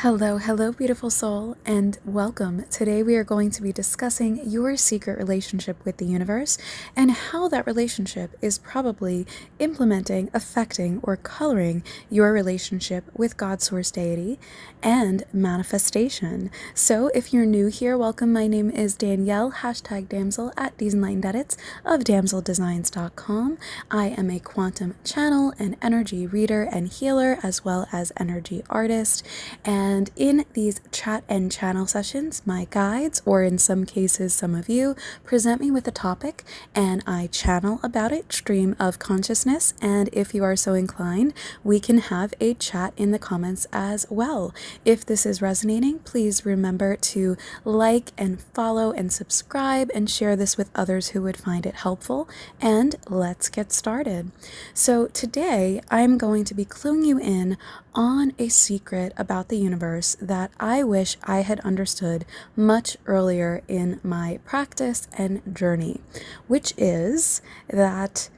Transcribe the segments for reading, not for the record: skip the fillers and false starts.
Hello, beautiful soul, and welcome. Today we are going to be discussing your secret relationship with the universe and how that relationship is probably implementing, affecting, or coloring your relationship with God Source Deity and manifestation. So if you're new here, welcome. My name is Danielle, #Damsel at 𝑓𝑑𝑒𝑠𝑒𝑛𝑙𝑖𝑔𝑛𝑙𝑖𝑔h𝑡𝑒𝑡𝑠 of Damsel Designs .com. I am a quantum channel, an energy reader and healer, as well as energy artist. And in these chat and channel sessions, my guides, or in some cases some of you, present me with a topic and I channel about it, stream of consciousness, and if you are so inclined, we can have a chat in the comments as well. If this is resonating, please remember to like and follow and subscribe and share this with others who would find it helpful, and let's get started. So today I'm going to be cluing you in on a secret about the universe that I wish I had understood much earlier in my practice and journey, which is that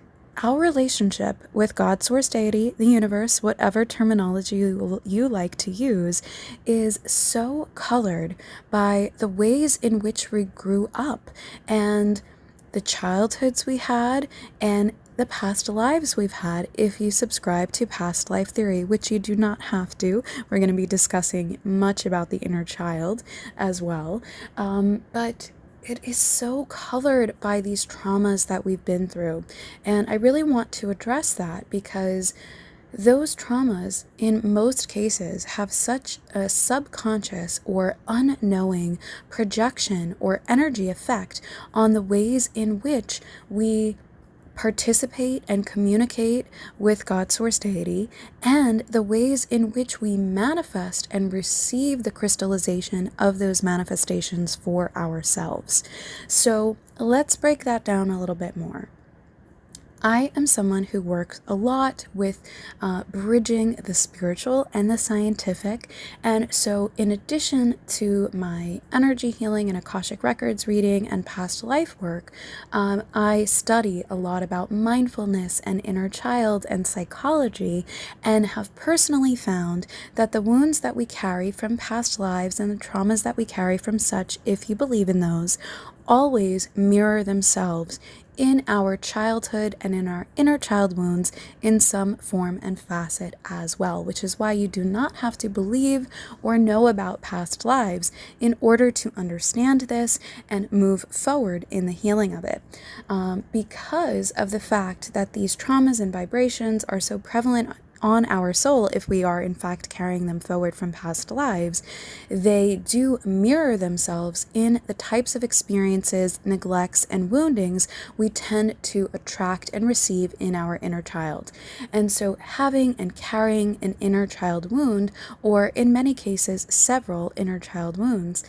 our relationship with God, Source, Deity, the universe, whatever terminology you like to use, is so colored by the ways in which we grew up and the childhoods we had and the past lives we've had. If you subscribe to past life theory, which you do not have to, we're going to be discussing much about the inner child as well. But it is so colored by these traumas that we've been through. And I really want to address that because those traumas, in most cases, have such a subconscious or unknowing projection or energy effect on the ways in which we participate and communicate with God Source Deity, and the ways in which we manifest and receive the crystallization of those manifestations for ourselves. So let's break that down a little bit more. I am someone who works a lot with bridging the spiritual and the scientific, and so in addition to my energy healing and Akashic Records reading and past life work, I study a lot about mindfulness and inner child and psychology, and have personally found that the wounds that we carry from past lives and the traumas that we carry from such, if you believe in those, always mirror themselves in our childhood and in our inner child wounds in some form and facet as well, which is why you do not have to believe or know about past lives in order to understand this and move forward in the healing of it. Because of the fact that these traumas and vibrations are so prevalent on our soul, if we are in fact carrying them forward from past lives, they do mirror themselves in the types of experiences, neglects, and woundings we tend to attract and receive in our inner child. And so having and carrying an inner child wound, or in many cases several inner child wounds,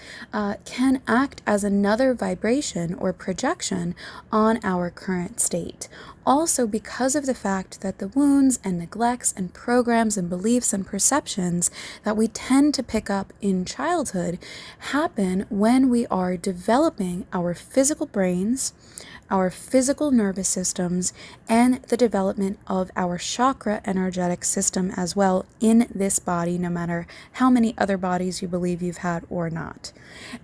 can act as another vibration or projection on our current state. Also, because of the fact that the wounds and neglects and programs and beliefs and perceptions that we tend to pick up in childhood happen when we are developing our physical brains, our physical nervous systems, and the development of our chakra energetic system as well in this body, no matter how many other bodies you believe you've had or not.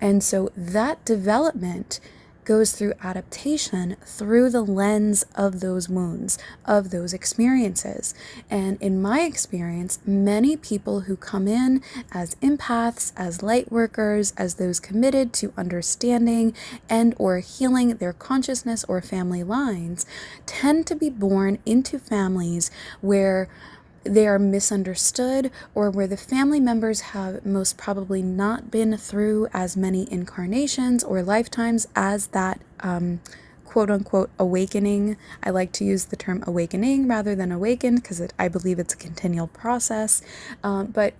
And so that development goes through adaptation through the lens of those wounds, of those experiences. And in my experience, many people who come in as empaths, as light workers, as those committed to understanding and or healing their consciousness or family lines, tend to be born into families where they are misunderstood, or where the family members have most probably not been through as many incarnations or lifetimes as that quote unquote awakening. I like to use the term awakening rather than awakened because I believe it's a continual process, but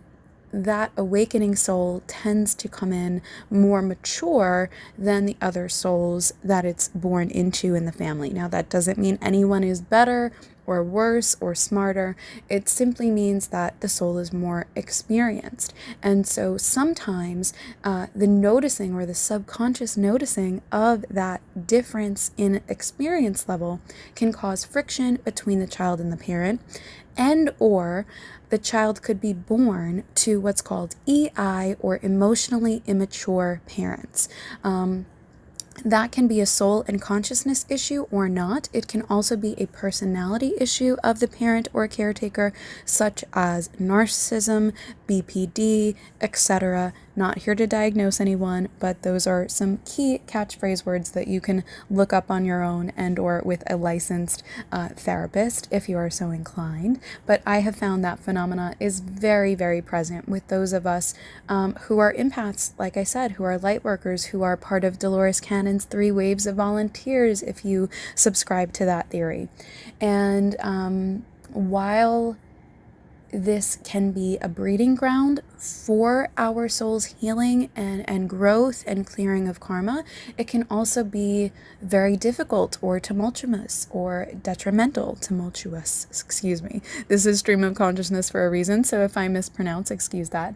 that awakening soul tends to come in more mature than the other souls that it's born into in the family. Now, that doesn't mean anyone is better or worse or smarter. It simply means that the soul is more experienced. And so sometimes the noticing or the subconscious noticing of that difference in experience level can cause friction between the child and the parent, and or the child could be born to what's called EI, or emotionally immature parents. That can be a soul and consciousness issue or not. It can also be a personality issue of the parent or caretaker, such as narcissism, BPD, etc. Not here to diagnose anyone, but those are some key catchphrase words that you can look up on your own and or with a licensed therapist if you are so inclined. But I have found that phenomena is very, very present with those of us who are empaths, like I said, who are light workers, who are part of Dolores Cannon's 3 waves of volunteers, if you subscribe to that theory. And while this can be a breeding ground for our soul's healing and growth and clearing of karma, it can also be very difficult or tumultuous or detrimental. Excuse me. This is stream of consciousness for a reason, so if I mispronounce, excuse that.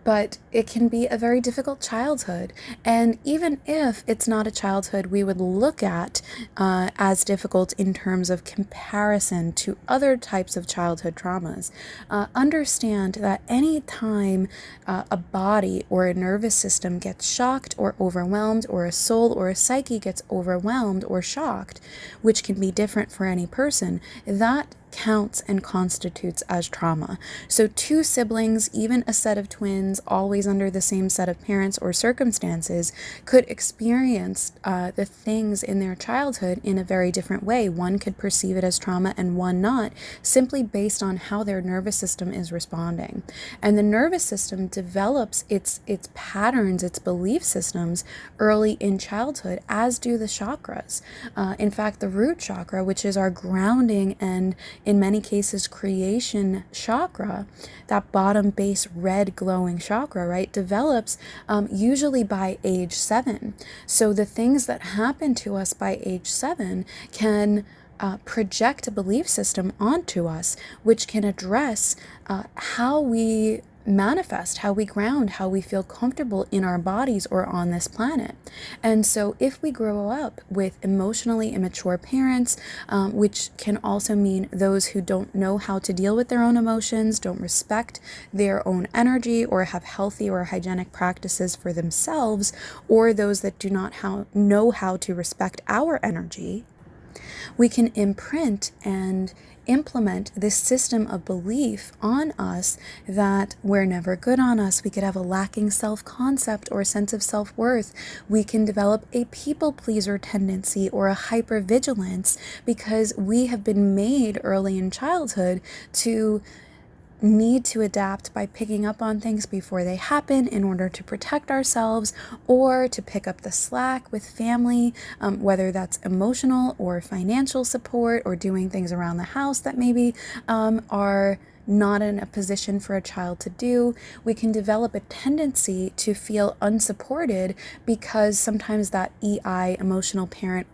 But it can be a very difficult childhood. And even if it's not a childhood we would look at as difficult in terms of comparison to other types of childhood traumas, understand that any time a body or a nervous system gets shocked or overwhelmed, or a soul or a psyche gets overwhelmed or shocked, which can be different for any person, that counts and constitutes as trauma. So 2 siblings, even a set of twins, always under the same set of parents or circumstances, could experience the things in their childhood in a very different way. One could perceive it as trauma and one not, simply based on how their nervous system is responding. And the nervous system develops its patterns, its belief systems early in childhood, as do the chakras. In fact, the root chakra, which is our grounding and in many cases creation chakra, that bottom base red glowing chakra, right, develops usually by age 7. So the things that happen to us by age 7 can project a belief system onto us, which can address how we manifest, how we ground, how we feel comfortable in our bodies or on this planet. And so if we grow up with emotionally immature parents, which can also mean those who don't know how to deal with their own emotions, don't respect their own energy, or have healthy or hygienic practices for themselves, or those that do not know how to respect our energy, we can imprint and implement this system of belief on us that we're never good on us. We could have a lacking self-concept or sense of self-worth. We can develop a people pleaser tendency or a hypervigilance because we have been made early in childhood to need to adapt by picking up on things before they happen in order to protect ourselves, or to pick up the slack with family, whether that's emotional or financial support, or doing things around the house that maybe are not in a position for a child to do. We can develop a tendency to feel unsupported because sometimes that EI, emotional parent,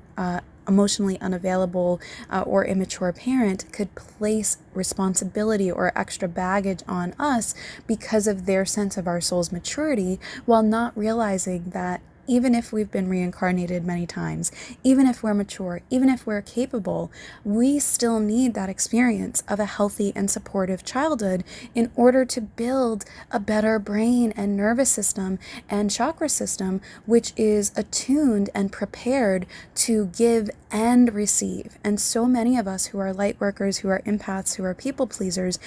emotionally unavailable or immature parent, could place responsibility or extra baggage on us because of their sense of our soul's maturity, while not realizing that even if we've been reincarnated many times, even if we're mature, even if we're capable, we still need that experience of a healthy and supportive childhood in order to build a better brain and nervous system and chakra system, which is attuned and prepared to give and receive. And so many of us who are light workers, who are empaths, who are people pleasers,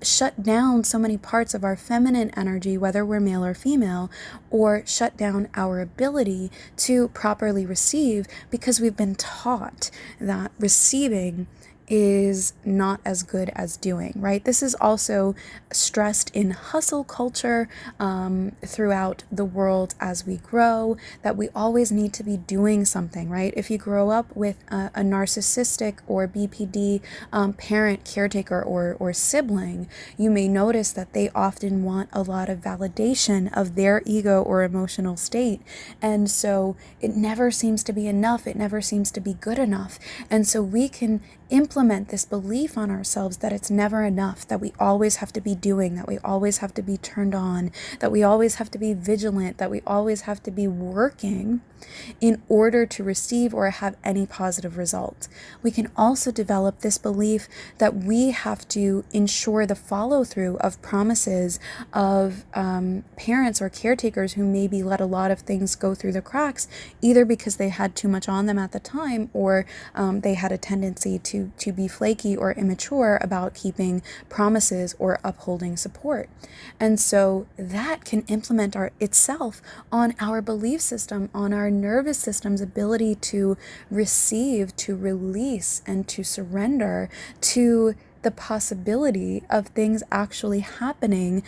shut down so many parts of our feminine energy, whether we're male or female, or shut down our ability to properly receive because we've been taught that receiving is not as good as doing, right? This is also stressed in hustle culture throughout the world as we grow, that we always need to be doing something, right? If you grow up with a narcissistic or BPD parent, caretaker, or sibling, you may notice that they often want a lot of validation of their ego or emotional state. And so it never seems to be enough. It never seems to be good enough. And so we can implement this belief on ourselves that it's never enough, that we always have to be doing, that we always have to be turned on, that we always have to be vigilant, that we always have to be working in order to receive or have any positive result. We can also develop this belief that we have to ensure the follow through of promises of parents or caretakers who maybe let a lot of things go through the cracks, either because they had too much on them at the time, or they had a tendency to be flaky or immature about keeping promises or upholding support. And so that can implement itself on our belief system, on our nervous system's ability to receive, to release, and to surrender to the possibility of things actually happening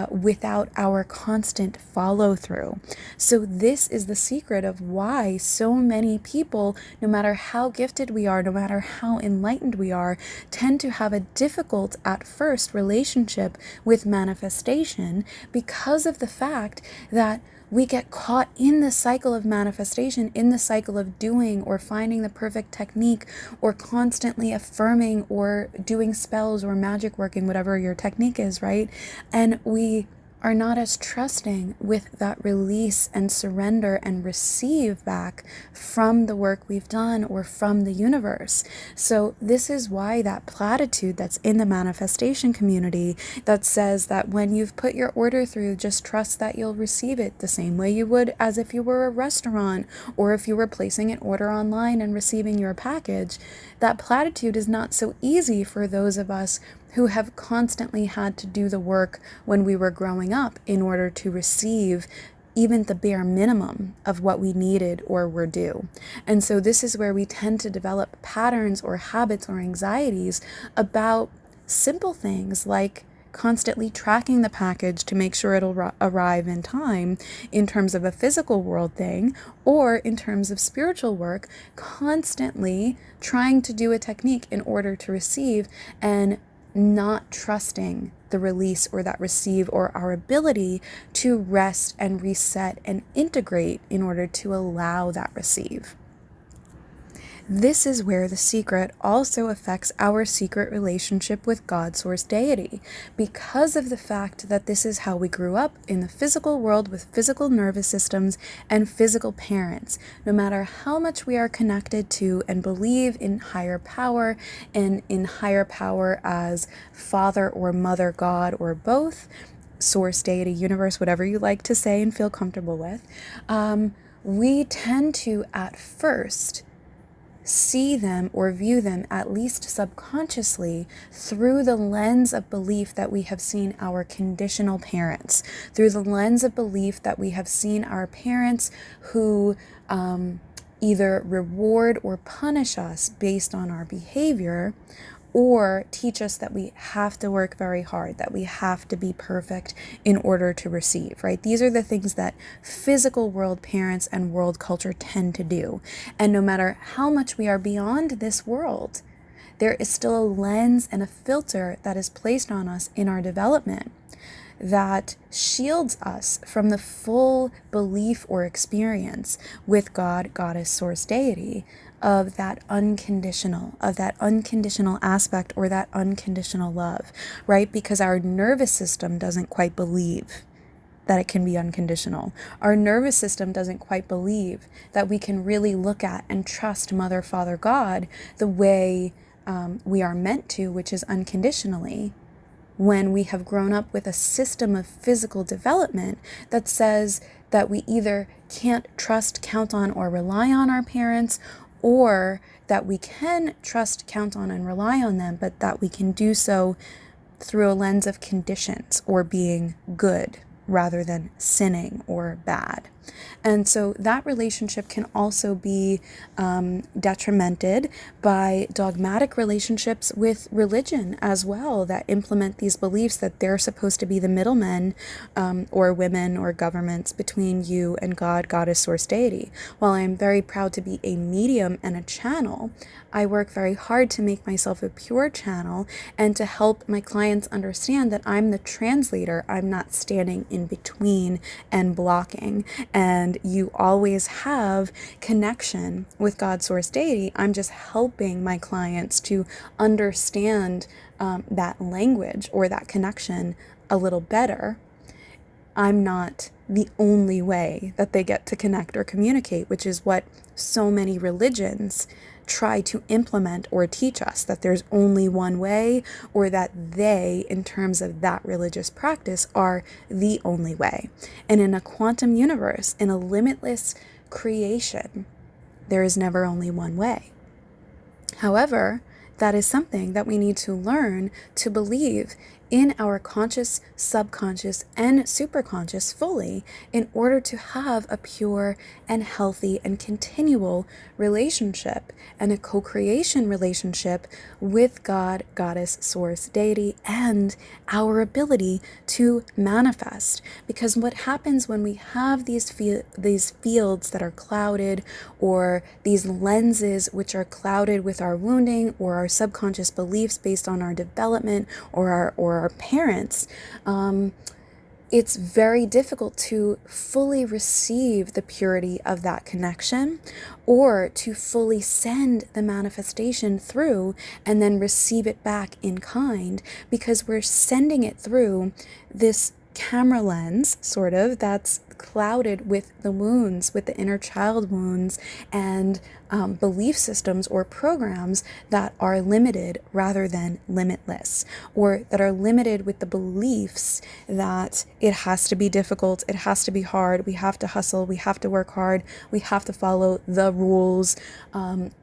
without our constant follow through. So this is the secret of why so many people, no matter how gifted we are, no matter how enlightened we are, tend to have a difficult at first relationship with manifestation, because of the fact that we get caught in the cycle of manifestation, in the cycle of doing or finding the perfect technique, or constantly affirming or doing spells or magic working, whatever your technique is, right? And we are not as trusting with that release and surrender and receive back from the work we've done or from the universe. So this is why that platitude that's in the manifestation community that says that when you've put your order through, just trust that you'll receive it the same way you would as if you were a restaurant or if you were placing an order online and receiving your package. That platitude is not so easy for those of us who have constantly had to do the work when we were growing up in order to receive even the bare minimum of what we needed or were due. And so this is where we tend to develop patterns or habits or anxieties about simple things like constantly tracking the package to make sure it'll arrive in time in terms of a physical world thing, or in terms of spiritual work, constantly trying to do a technique in order to receive and not trusting the release or that receive or our ability to rest and reset and integrate in order to allow that receive. This is where the secret also affects our secret relationship with God, Source, Deity, because of the fact that this is how we grew up in the physical world with physical nervous systems and physical parents. No matter how much we are connected to and believe in higher power, and in higher power as Father or Mother God or both, Source, Deity, Universe, whatever you like to say and feel comfortable with, we tend to at first see them or view them, at least subconsciously, through the lens of belief that we have seen our conditional parents, through the lens of belief that we have seen our parents who either reward or punish us based on our behavior, or teach us that we have to work very hard, that we have to be perfect in order to receive, right? These are the things that physical world parents and world culture tend to do. And no matter how much we are beyond this world, there is still a lens and a filter that is placed on us in our development that shields us from the full belief or experience with God, Goddess, Source, Deity, of that unconditional aspect or that unconditional love, right? Because our nervous system doesn't quite believe that it can be unconditional. Our nervous system doesn't quite believe that we can really look at and trust Mother, Father, God the way we are meant to, which is unconditionally, when we have grown up with a system of physical development that says that we either can't trust, count on, or rely on our parents, or that we can trust, count on, and rely on them, but that we can do so through a lens of conditions or being good. rather than sinning or bad. And so that relationship can also be detrimented by dogmatic relationships with religion as well, that implement these beliefs that they're supposed to be the middlemen or women or governments between you and God, goddess, source, deity. While I'm very proud to be a medium and a channel, I work very hard to make myself a pure channel and to help my clients understand that I'm the translator. I'm not standing in between and blocking. And you always have connection with God, source, deity. I'm just helping my clients to understand that language or that connection a little better. I'm not the only way that they get to connect or communicate, which is what so many religions try to implement or teach us, that there's only one way, or that they, in terms of that religious practice, are the only way. And in a quantum universe, in a limitless creation, there is never only one way. However, that is something that we need to learn to believe in our conscious, subconscious, and superconscious fully in order to have a pure and healthy and continual relationship and a co-creation relationship with God, goddess, source, deity, and our ability to manifest. Because what happens when we have these fields that are clouded, or these lenses which are clouded with our wounding or our subconscious beliefs based on our development or our parents, it's very difficult to fully receive the purity of that connection, or to fully send the manifestation through and then receive it back in kind, because we're sending it through this camera lens, sort of, that's clouded with the wounds, with the inner child wounds and belief systems or programs that are limited rather than limitless, or that are limited with the beliefs that it has to be difficult, it has to be hard, we have to hustle, we have to work hard, we have to follow the rules,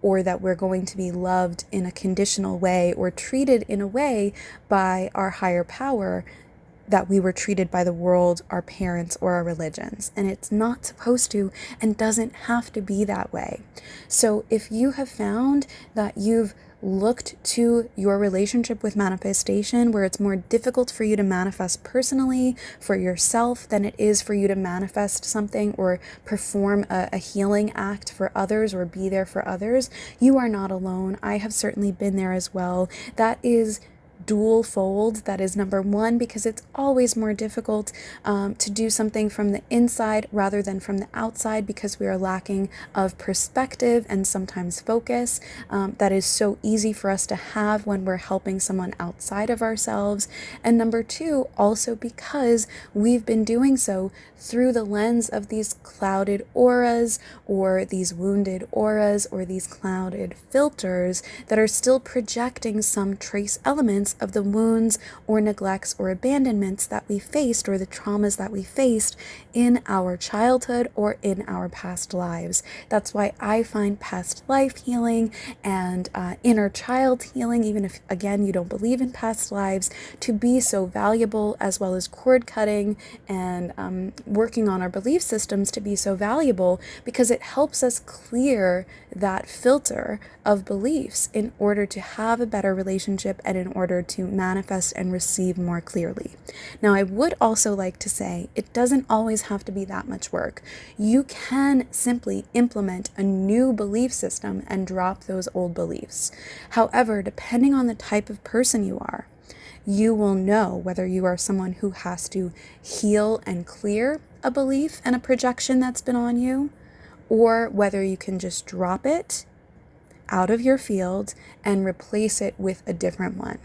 or that we're going to be loved in a conditional way or treated in a way by our higher power that we were treated by the world, our parents, or our religions. And it's not supposed to and doesn't have to be that way. So if you have found that you've looked to your relationship with manifestation where it's more difficult for you to manifest personally for yourself than it is for you to manifest something or perform a healing act for others or be there for others, you are not alone. I have certainly been there as well. That is dual fold. That is number one, because it's always more difficult to do something from the inside rather than from the outside, because we are lacking of perspective and sometimes focus. That is so easy for us to have when we're helping someone outside of ourselves. And number two, also because we've been doing so through the lens of these clouded auras, or these wounded auras, or these clouded filters that are still projecting some trace elements of the wounds or neglects or abandonments that we faced, or the traumas that we faced in our childhood or in our past lives. That's why I find past life healing and inner child healing, even if, again, you don't believe in past lives, to be so valuable, as well as cord cutting and working on our belief systems to be so valuable, because it helps us clear that filter of beliefs in order to have a better relationship and in order to manifest and receive more clearly. Now, I would also like to say it doesn't always have to be that much work. You can simply implement a new belief system and drop those old beliefs. However, depending on the type of person you are, you will know whether you are someone who has to heal and clear a belief and a projection that's been on you, or whether you can just drop it out of your field and replace it with a different one.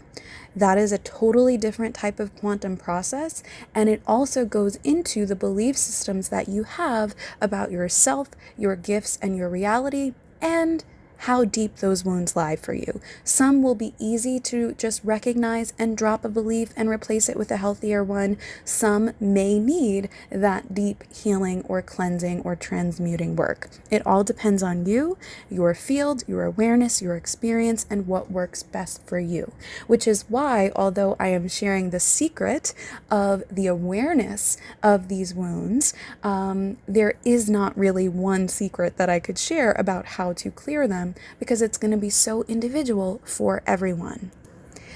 That is a totally different type of quantum process, and it also goes into the belief systems that you have about yourself, your gifts, and your reality, and how deep those wounds lie for you. Some will be easy to just recognize and drop a belief and replace it with a healthier one. Some may need that deep healing or cleansing or transmuting work. It all depends on you, your field, your awareness, your experience, and what works best for you. Which is why, although I am sharing the secret of the awareness of these wounds, there is not really one secret that I could share about how to clear them, because it's going to be so individual for everyone.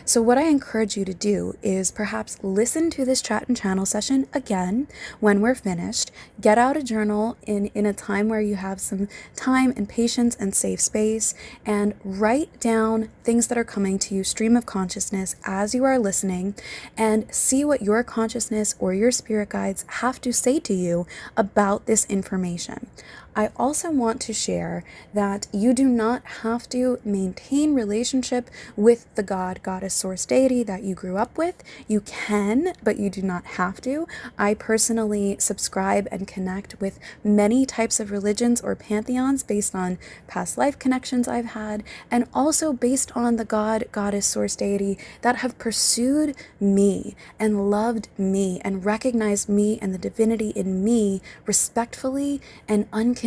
So what I encourage you to do is perhaps listen to this chat and channel session again when we're finished. Get out a journal in a time where you have some time and patience and safe space, and write down things that are coming to you, stream of consciousness, as you are listening, and see what your consciousness or your spirit guides have to say to you about this information. I also want to share that you do not have to maintain relationship with the God, goddess, source, deity that you grew up with. You can, but you do not have to. I personally subscribe and connect with many types of religions or pantheons based on past life connections I've had, and also based on the God, goddess, source, deity that have pursued me and loved me and recognized me and the divinity in me respectfully and unconditionally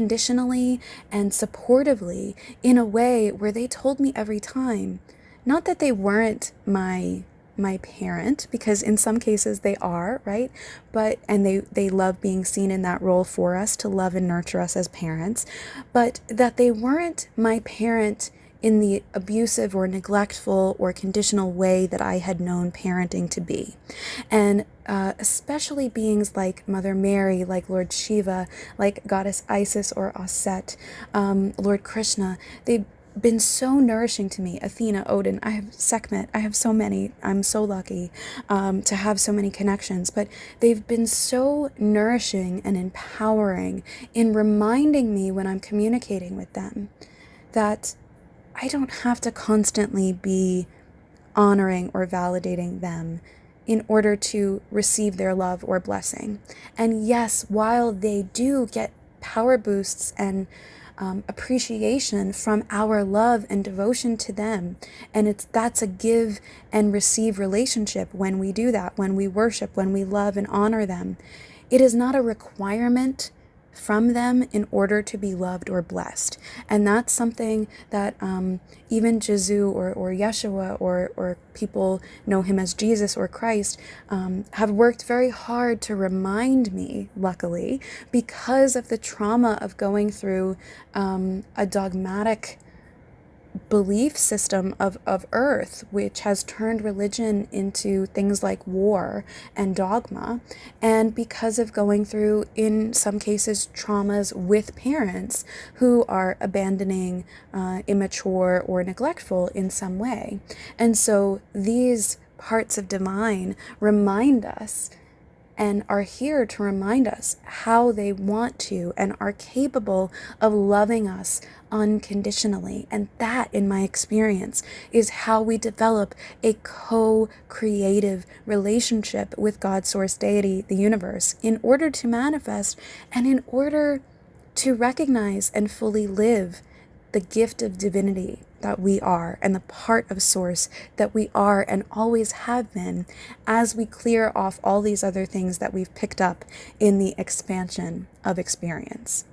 and supportively, in a way where they told me every time, not that they weren't my parent, because in some cases they are, right? And they love being seen in that role for us, to love and nurture us as parents, but that they weren't my parent in the abusive or neglectful or conditional way that I had known parenting to be. And especially beings like Mother Mary, like Lord Shiva, like Goddess Isis or Aset, Lord Krishna, they've been so nourishing to me. Athena, Odin, I have Sekhmet, I have so many. I'm so lucky to have so many connections, but they've been so nourishing and empowering in reminding me when I'm communicating with them that I don't have to constantly be honoring or validating them in order to receive their love or blessing. And yes, while they do get power boosts and appreciation from our love and devotion to them, and that's a give and receive relationship when we do that, when we worship, when we love and honor them. It is not a requirement from them in order to be loved or blessed. And that's something that even Jesu or Yeshua or people know him as Jesus or Christ have worked very hard to remind me, luckily, because of the trauma of going through a dogmatic belief system of earth, which has turned religion into things like war and dogma, and because of going through, in some cases, traumas with parents who are abandoning, immature, or neglectful in some way. And so these parts of divine remind us and are here to remind us how they want to and are capable of loving us unconditionally. And that, in my experience, is how we develop a co-creative relationship with God, source, deity, the universe, in order to manifest and in order to recognize and fully live the gift of divinity that we are, and the part of source that we are and always have been, as we clear off all these other things that we've picked up in the expansion of experience.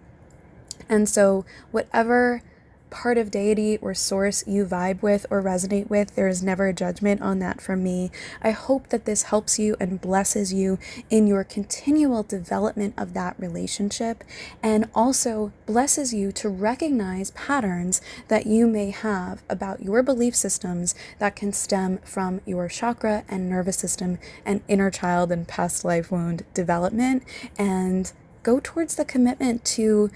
And so whatever part of deity or source you vibe with or resonate with, there is never a judgment on that from me. I hope that this helps you and blesses you in your continual development of that relationship, and also blesses you to recognize patterns that you may have about your belief systems that can stem from your chakra and nervous system and inner child and past life wound development, and go towards the commitment to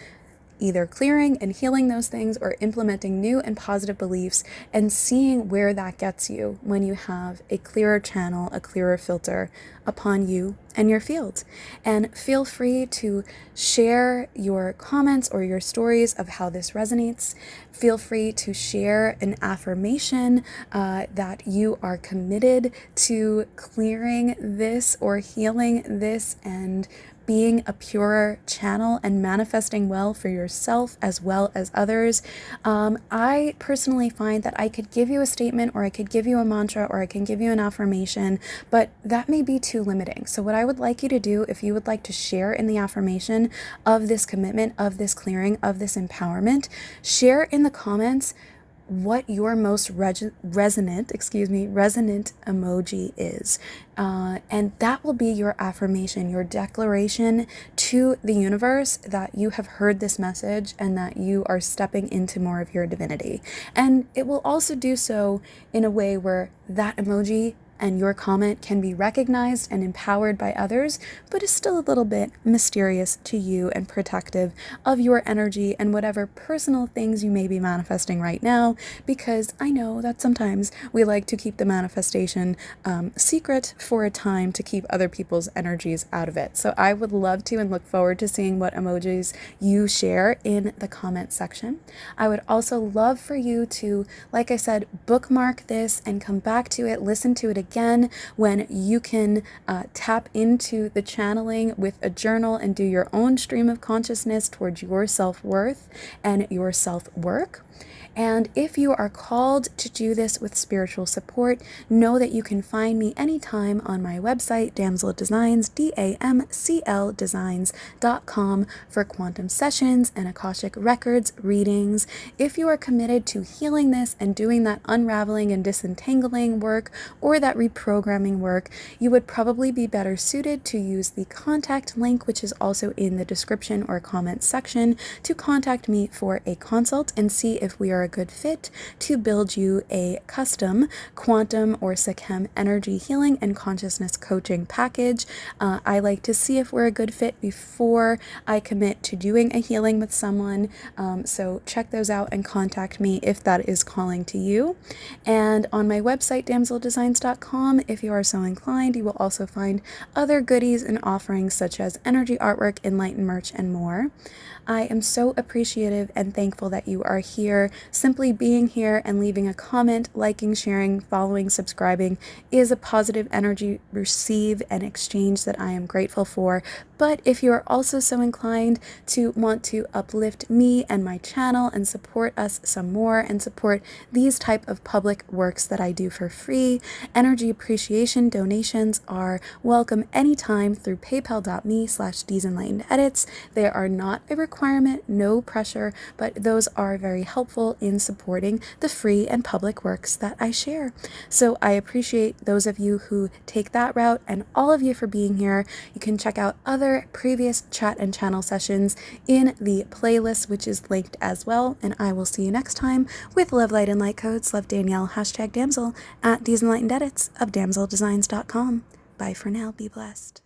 either clearing and healing those things or implementing new and positive beliefs, and seeing where that gets you when you have a clearer channel, a clearer filter upon you and your field. And feel free to share your comments or your stories of how this resonates. Feel free to share an affirmation that you are committed to clearing this or healing this and being a purer channel and manifesting well for yourself as well as others. I personally find that I could give you a statement, or I could give you a mantra, or I can give you an affirmation, but that may be too limiting. So what I would like you to do, if you would like to share in the affirmation of this commitment, of this clearing, of this empowerment, share in the comments what your most resonant emoji is. And that will be your affirmation, your declaration to the universe that you have heard this message and that you are stepping into more of your divinity. And it will also do so in a way where that emoji and your comment can be recognized and empowered by others, but is still a little bit mysterious to you and protective of your energy and whatever personal things you may be manifesting right now, because I know that sometimes we like to keep the manifestation secret for a time to keep other people's energies out of it. So I would love to and look forward to seeing what emojis you share in the comment section. I would also love for you to, like I said, bookmark this and come back to it, listen to it again when you can tap into the channeling with a journal and do your own stream of consciousness towards your self-worth and your self-work. And if you are called to do this with spiritual support, know that you can find me anytime on my website, Damsel Designs, DAMCL Designs.com, for quantum sessions and Akashic Records readings. If you are committed to healing this and doing that unraveling and disentangling work or that reprogramming work, you would probably be better suited to use the contact link, which is also in the description or comment section, to contact me for a consult and see if we are a good fit to build you a custom quantum or 𝑓 energy healing and consciousness coaching package. I like to see if we're a good fit before I commit to doing a healing with someone. So check those out and contact me if that is calling to you. And on my website, damseldesigns.com, if you are so inclined, you will also find other goodies and offerings such as energy artwork, enlightened merch, and more. I am so appreciative and thankful that you are here. Simply being here and leaving a comment, liking, sharing, following, subscribing is a positive energy receive and exchange that I am grateful for. But if you are also so inclined to want to uplift me and my channel and support us some more and support these type of public works that I do for free, energy appreciation donations are welcome anytime through paypal.me/𝑑enlightenededits. They are not a requirement, no pressure, but those are very helpful in supporting the free and public works that I share. So I appreciate those of you who take that route and all of you for being here. You can check out other previous chat and channel sessions in the playlist, which is linked as well. And I will see you next time with love, light, and light codes. Love, Danielle, #Damsel at 𝑑enlightenededits of damseldesigns.com. Bye for now. Be blessed.